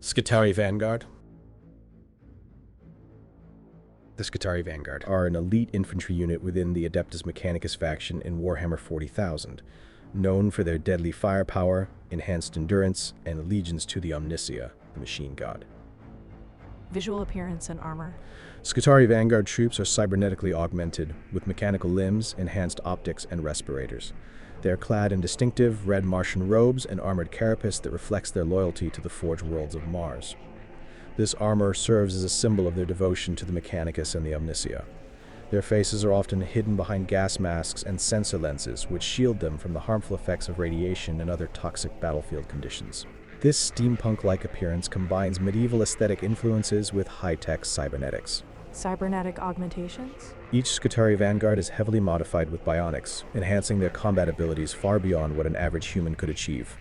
Skitarii Vanguard. The Skitarii Vanguard are an elite infantry unit within the Adeptus Mechanicus faction in Warhammer 40,000, known for their deadly firepower, enhanced endurance, and allegiance to the Omnissiah, the machine god. Visual appearance and armor. Skitarii Vanguard troops are cybernetically augmented, with mechanical limbs, enhanced optics, and respirators. They are clad in distinctive red Martian robes and armored carapace that reflects their loyalty to the forged worlds of Mars. This armor serves as a symbol of their devotion to the Mechanicus and the Omnissiah. Their faces are often hidden behind gas masks and sensor lenses, which shield them from the harmful effects of radiation and other toxic battlefield conditions. This steampunk-like appearance combines medieval aesthetic influences with high-tech cybernetics. Cybernetic augmentations. Each Skitarii Vanguard is heavily modified with bionics, enhancing their combat abilities far beyond what an average human could achieve.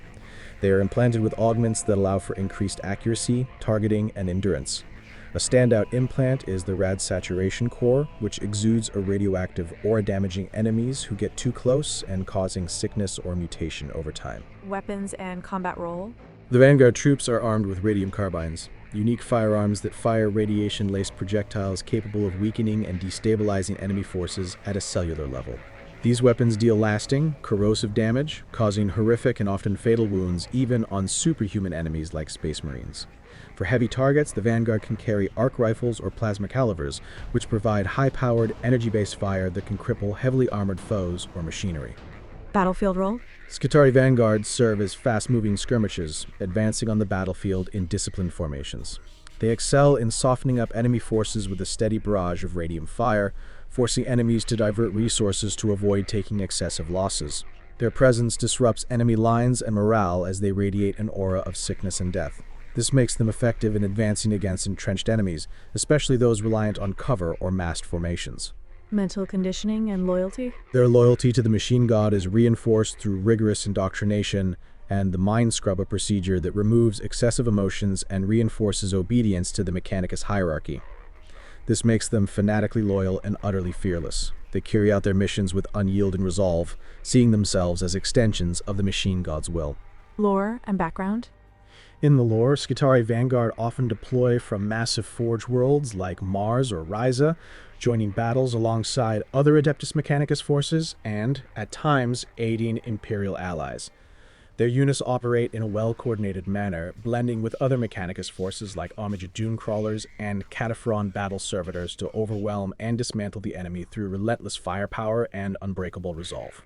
They are implanted with augments that allow for increased accuracy, targeting, and endurance. A standout implant is the rad saturation core, which exudes a radioactive aura damaging enemies who get too close and causing sickness or mutation over time. Weapons and combat role. The Vanguard troops are armed with radium carbines, unique firearms that fire radiation-laced projectiles capable of weakening and destabilizing enemy forces at a cellular level. These weapons deal lasting, corrosive damage, causing horrific and often fatal wounds even on superhuman enemies like Space Marines. For heavy targets, the Vanguard can carry arc rifles or plasma calibers, which provide high-powered, energy-based fire that can cripple heavily armored foes or machinery. Battlefield role. Skitarii Vanguards serve as fast-moving skirmishers, advancing on the battlefield in disciplined formations. They excel in softening up enemy forces with a steady barrage of radium fire, forcing enemies to divert resources to avoid taking excessive losses. Their presence disrupts enemy lines and morale as they radiate an aura of sickness and death. This makes them effective in advancing against entrenched enemies, especially those reliant on cover or massed formations. Mental conditioning and loyalty. Their loyalty to the machine god is reinforced through rigorous indoctrination and the mind scrubber procedure that removes excessive emotions and reinforces obedience to the Mechanicus hierarchy. This makes them fanatically loyal and utterly fearless. They carry out their missions with unyielding resolve, seeing themselves as extensions of the machine god's will. Lore and background. In the lore, Skitarii Vanguard often deploy from massive forge worlds like Mars or Risa, joining battles alongside other Adeptus Mechanicus forces and, at times, aiding Imperial allies. Their units operate in a well-coordinated manner, blending with other Mechanicus forces like Armiger Dune Crawlers and Cataphren Battle Servitors to overwhelm and dismantle the enemy through relentless firepower and unbreakable resolve.